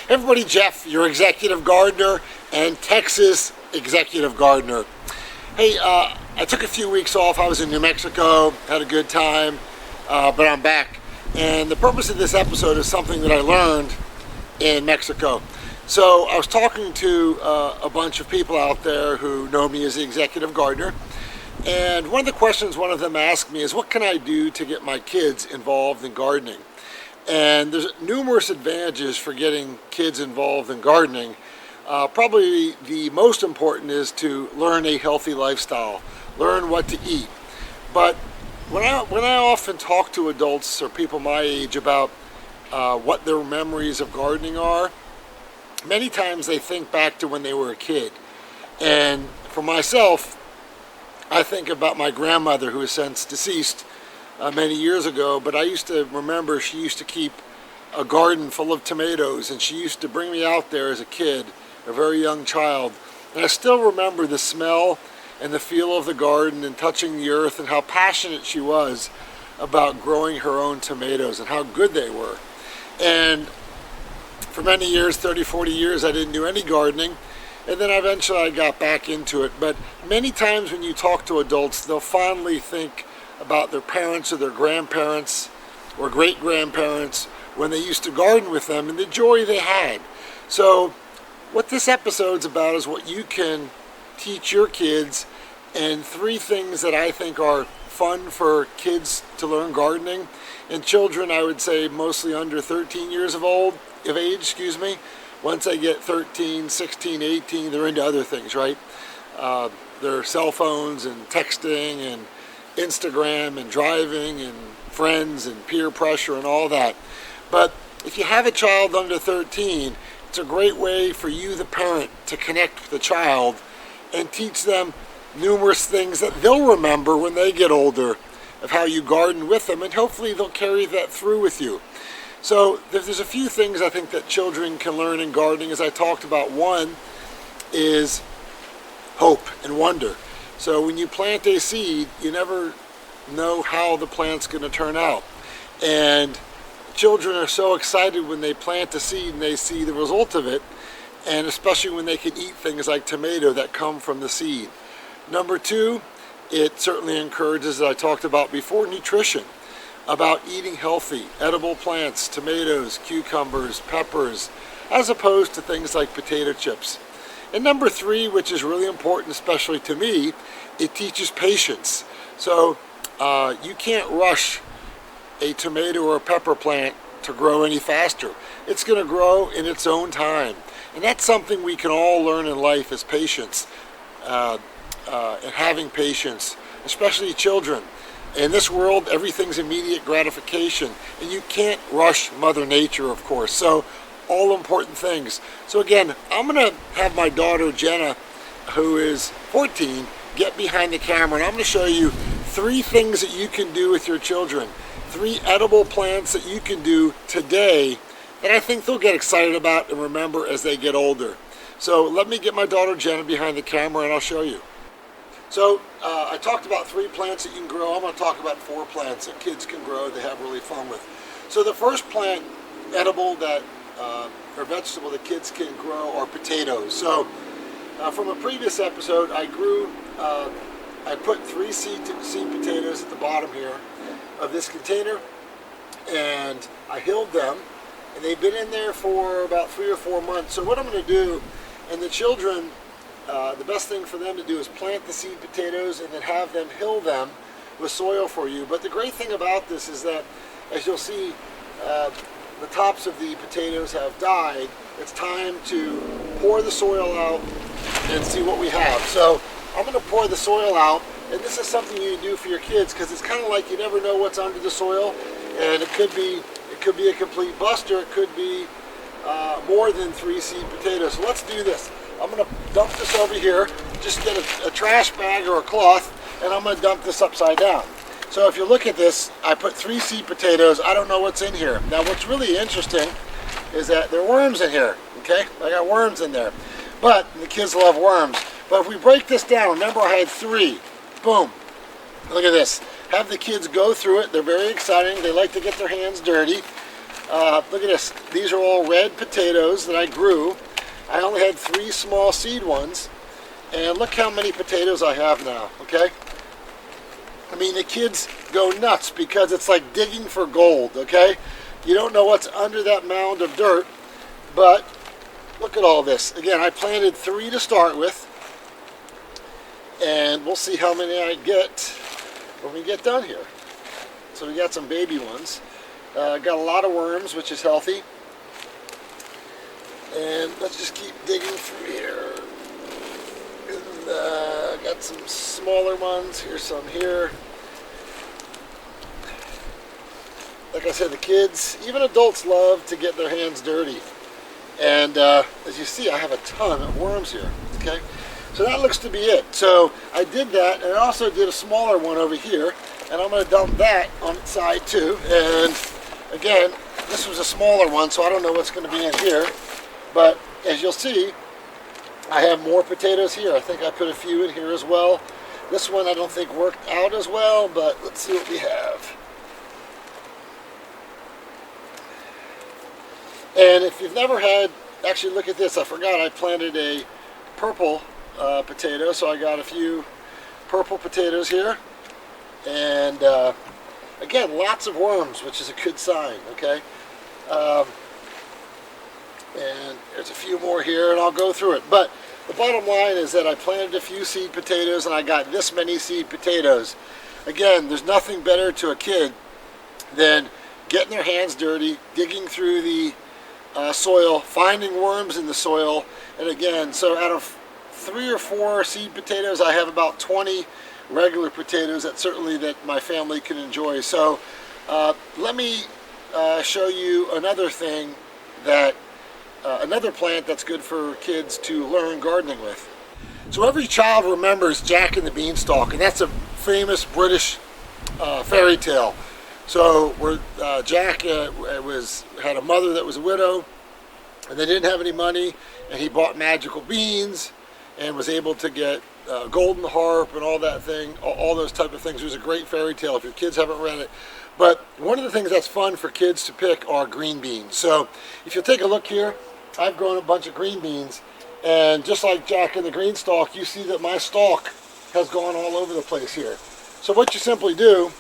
Everybody, Jeff, your executive gardener and Texas executive gardener. Hey, I took a few weeks off. I was in New Mexico, had a good time, but I'm back. And the purpose of this episode is something that I learned in Mexico. So I was talking to a bunch of people out there who know me as the executive gardener. And one of the questions one of them asked me is, what can I do to get my kids involved in gardening? And there's numerous advantages for getting kids involved in gardening. Probably the most important is to learn a healthy lifestyle, learn what to eat. But when I often talk to adults or people my age about what their memories of gardening are, many times they think back to when they were a kid. And for myself, I think about my grandmother, who is since deceased many years ago, but I used to remember she used to keep a garden full of tomatoes, and she used to bring me out there as a kid, a very young child. And I still remember the smell and the feel of the garden and touching the earth, and how passionate she was about growing her own tomatoes and how good they were. And for many years, 30, 40 years, I didn't do any gardening. And then eventually I got back into it. But many times when you talk to adults, they'll fondly think about their parents or their grandparents or great-grandparents when they used to garden with them and the joy they had. So what this episode's about is what you can teach your kids, and 3 things that I think are fun for kids to learn gardening. And children, I would say mostly under 13 years of age. Once they get 13, 16, 18, they're into other things, right? Their cell phones and texting and Instagram and driving and friends and peer pressure and all that. But if you have a child under 13, it's a great way for you, the parent, to connect with the child and teach them numerous things that they'll remember when they get older of how you garden with them, and hopefully they'll carry that through with you. So there's a few things I think that children can learn in gardening, as I talked about. One is hope and wonder. So when you plant a seed, you never know how the plant's going to turn out. And children are so excited when they plant a seed and they see the result of it, and especially when they can eat things like tomato that come from the seed. Number 2, it certainly encourages, as I talked about before, nutrition, about eating healthy, edible plants, tomatoes, cucumbers, peppers, as opposed to things like potato chips. And number 3, which is really important, especially to me, it teaches patience. So you can't rush a tomato or a pepper plant to grow any faster. It's going to grow in its own time. And that's something we can all learn in life, is patience, and having patience, especially children. In this world, everything's immediate gratification, and you can't rush Mother Nature, of course. So all important things. So again, I'm going to have my daughter Jenna, who is 14, get behind the camera, and I'm going to show you 3 things that you can do with your children, 3 edible plants that you can do today that I think they'll get excited about and remember as they get older. So let me get my daughter Jenna behind the camera and I'll show you. So I talked about 3 plants that you can grow. I'm going to talk about 4 plants that kids can grow, they have really fun with. So the first plant, edible, that or vegetable that kids can grow are potatoes. So from a previous episode, I put 3 seed potatoes at the bottom here of this container, and I hilled them, and they've been in there for about 3 or 4 months. So what I'm going to do, and the children, the best thing for them to do is plant the seed potatoes and then have them hill them with soil for you. But the great thing about this is that, as you'll see, the tops of the potatoes have died. It's time to pour the soil out and see what we have. So I'm going to pour the soil out, and this is something you do for your kids, because it's kind of like you never know what's under the soil, and it could be a complete buster. It could be more than 3 seed potatoes. So let's do this. I'm going to dump this over here. Just get a trash bag or a cloth, and I'm going to dump this upside down. So if you look at this, I put 3 seed potatoes. I don't know what's in here. Now what's really interesting is that there are worms in here, okay? I got worms in there. But the kids love worms. But if we break this down, remember I had 3. Boom. Look at this. Have the kids go through it. They're very exciting. They like to get their hands dirty. Look at this. These are all red potatoes that I grew. I only had 3 small seed ones. And look how many potatoes I have now, okay? I mean, the kids go nuts because it's like digging for gold, okay? You don't know what's under that mound of dirt, but look at all this. Again, I planted 3 to start with, and we'll see how many I get when we get done here. So we got some baby ones. Got a lot of worms, which is healthy. And let's just keep digging through here. And, got some smaller ones. Here's some here. Like I said, the kids, even adults, love to get their hands dirty. And as you see, I have a ton of worms here. Okay, so that looks to be it. So I did that, and I also did a smaller one over here, and I'm going to dump that on its side too. And again, this was a smaller one, so I don't know what's going to be in here. But as you'll see, I have more potatoes here. I think I put a few in here as well. This one I don't think worked out as well, but let's see what we have. And if you've never had, actually look at this, I forgot I planted a purple potato, so I got a few purple potatoes here. And again, lots of worms, which is a good sign, okay? And there's a few more here, and I'll go through it. But the bottom line is that I planted a few seed potatoes, and I got this many seed potatoes. Again, there's nothing better to a kid than getting their hands dirty, digging through the soil, finding worms in the soil. And again, so out of 3 or 4 seed potatoes, I have about 20 regular potatoes that my family can enjoy. So let me show you another thing that another plant that's good for kids to learn gardening with. So every child remembers Jack and the Beanstalk, and that's a famous British fairy tale. So where Jack had a mother that was a widow, and they didn't have any money, and he bought magical beans and was able to get golden harp and all that thing, all those type of things. It was a great fairy tale if your kids haven't read it. But one of the things that's fun for kids to pick are green beans. So if you take a look here, I've grown a bunch of green beans, and just like Jack and the Beanstalk, you see that my stalk has gone all over the place here. So what you simply do,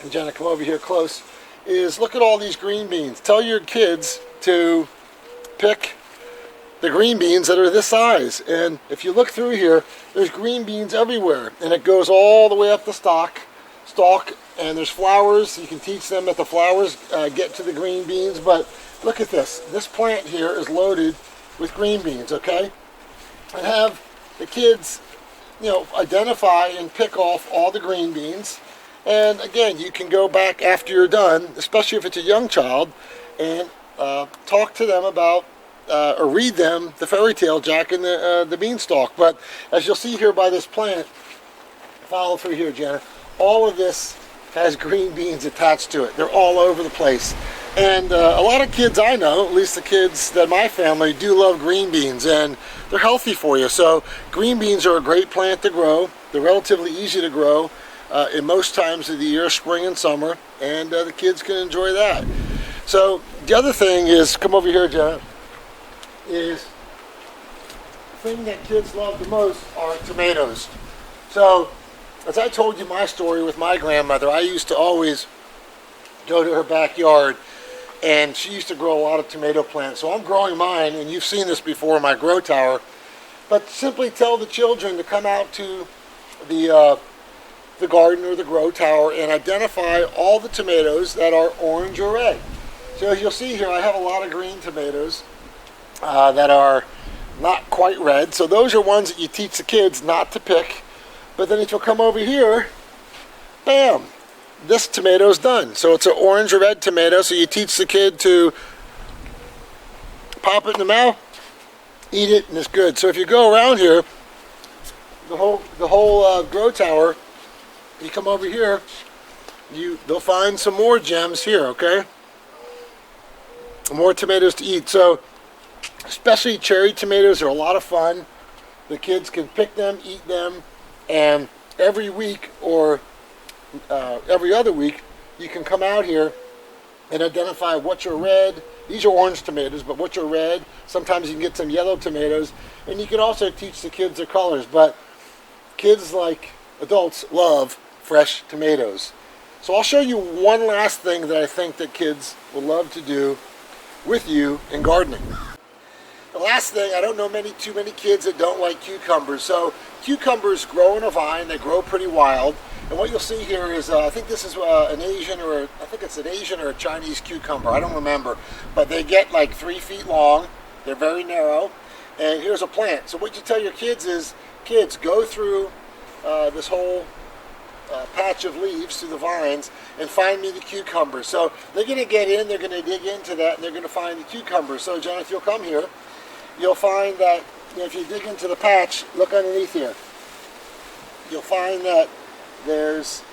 and Jenna, come over here close, is look at all these green beans. Tell your kids to pick the green beans that are this size. And if you look through here, there's green beans everywhere, and it goes all the way up the stalk, and there's flowers. You can teach them that the flowers get to the green beans. But look at this. This plant here is loaded with green beans, okay? And have the kids, identify and pick off all the green beans. And again, you can go back after you're done, especially if it's a young child, and talk to them about or read them the fairy tale Jack and the Beanstalk. But as you'll see here by this plant, follow through here, Jenna, all of this has green beans attached to it. They're all over the place. And a lot of kids I know, at least the kids that my family, do love green beans, and they're healthy for you. So green beans are a great plant to grow. They're relatively easy to grow in most times of the year, spring and summer, and the kids can enjoy that. So the other thing is, come over here, Jenna, is the thing that kids love the most are tomatoes. So as I told you my story with my grandmother, I used to always go to her backyard, and she used to grow a lot of tomato plants. So I'm growing mine, and you've seen this before in my grow tower. But simply tell the children to come out to the garden or the grow tower and identify all the tomatoes that are orange or red. So as you'll see here, I have a lot of green tomatoes that are not quite red. So those are ones that you teach the kids not to pick. But then if you'll come over here, bam, this tomato's done. So it's an orange or red tomato. So you teach the kid to pop it in the mouth, eat it, and it's good. So if you go around here, the whole grow tower, you come over here, they'll find some more gems here, okay? More tomatoes to eat. So especially cherry tomatoes are a lot of fun. The kids can pick them, eat them, and every week or every other week you can come out here and identify which are red. These are orange tomatoes, but which are red. Sometimes you can get some yellow tomatoes, and you can also teach the kids their colors, but kids, like adults, love fresh tomatoes. So I'll show you one last thing that I think that kids will love to do with you in gardening. The last thing, I don't know too many kids that don't like cucumbers. So cucumbers grow in a vine, they grow pretty wild. And what you'll see here is, I think this is an Asian or a Chinese cucumber, I don't remember. But they get like 3 feet long, they're very narrow. And here's a plant. So what you tell your kids is, kids, go through this whole patch of leaves through the vines and find me the cucumbers. So they're going to get in, they're going to dig into that, and they're going to find the cucumbers. So John, if you'll come here, you'll find that, if you dig into the patch, look underneath here. You'll find that there's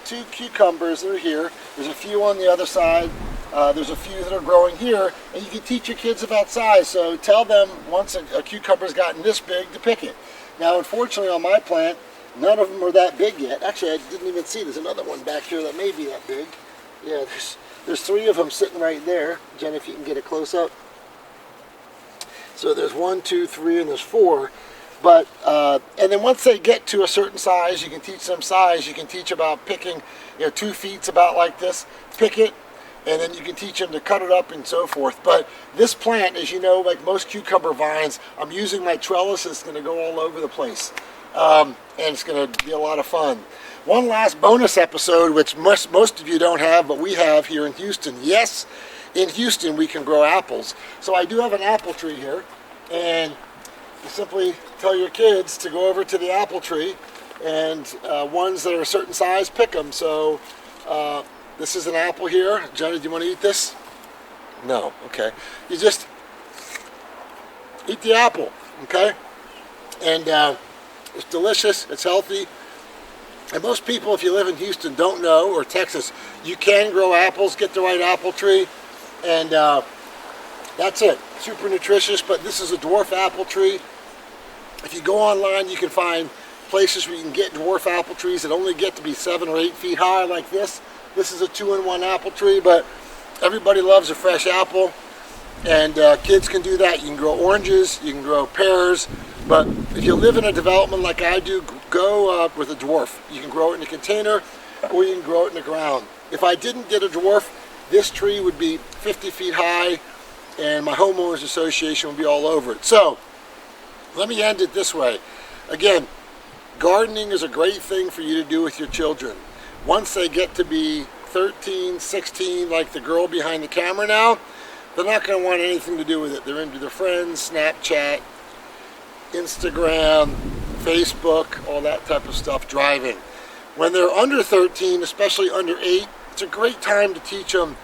2 cucumbers that are here. There's a few on the other side. There's a few that are growing here, and you can teach your kids about size. So tell them once a cucumber's gotten this big to pick it. Now, unfortunately, on my plant, none of them are that big yet. Actually, I didn't even see. There's another one back here that may be that big. Yeah, there's 3 of them sitting right there. Jen, if you can get a close up. So there's 1, 2, 3, and there's 4. But and then once they get to a certain size, you can teach them size. You can teach about picking. 2 feet's about like this. Pick it, and then you can teach them to cut it up and so forth. But this plant, as you know, like most cucumber vines, I'm using my trellis. It's going to go all over the place, and it's going to be a lot of fun. One last bonus episode, which most of you don't have, but we have here in Houston. Yes, in Houston we can grow apples. So I do have an apple tree here, and you simply tell your kids to go over to the apple tree, and ones that are a certain size, pick them. So this is an apple here. Johnny, do you want to eat this? No. Okay. You just eat the apple, okay? And it's delicious. It's healthy. And most people, if you live in Houston, don't know, or Texas, you can grow apples. Get the right apple tree, and that's it. Super nutritious, but this is a dwarf apple tree. If you go online, you can find places where you can get dwarf apple trees that only get to be 7 or 8 feet high like this. This is a 2-in-1 apple tree, but everybody loves a fresh apple, and kids can do that. You can grow oranges, you can grow pears, but if you live in a development like I do, go with a dwarf. You can grow it in a container, or you can grow it in the ground. If I didn't get a dwarf, this tree would be 50 feet high, and my homeowners association would be all over it. So let me end it this way. Again, gardening is a great thing for you to do with your children. Once they get to be 13, 16, like the girl behind the camera now, they're not going to want anything to do with it. They're into their friends, Snapchat, Instagram, Facebook, all that type of stuff, driving. When they're under 13, especially under 8, it's a great time to teach them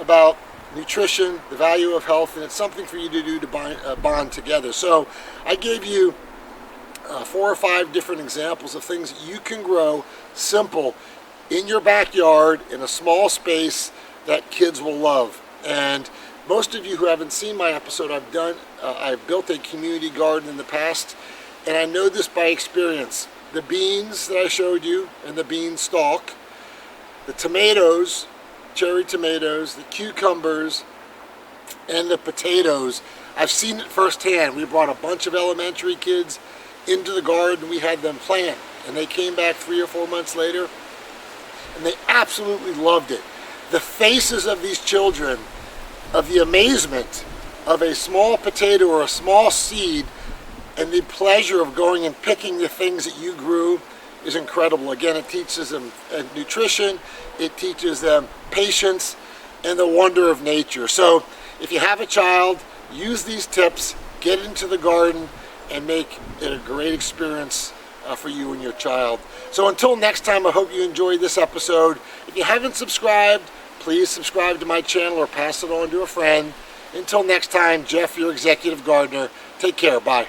about nutrition, the value of health, and it's something for you to do to bond together. So I gave you 4 or 5 different examples of things that you can grow simple in your backyard in a small space that kids will love. And most of you who haven't seen my episode, I've built a community garden in the past, and I know this by experience. The beans that I showed you, and the bean stalk, the tomatoes, cherry tomatoes, the cucumbers, and the potatoes. I've seen it firsthand. We brought a bunch of elementary kids into the garden. We had them plant, and they came back 3 or 4 months later, and they absolutely loved it. The faces of these children, of the amazement of a small potato or a small seed, and the pleasure of going and picking the things that you grew, is incredible. Again, it teaches them nutrition, it teaches them patience, and the wonder of nature. So if you have a child, use these tips, get into the garden, and make it a great experience for you and your child. So until next time, I hope you enjoyed this episode. If you haven't subscribed, please subscribe to my channel or pass it on to a friend. Until next time, Jeff, your executive gardener. Take care. Bye.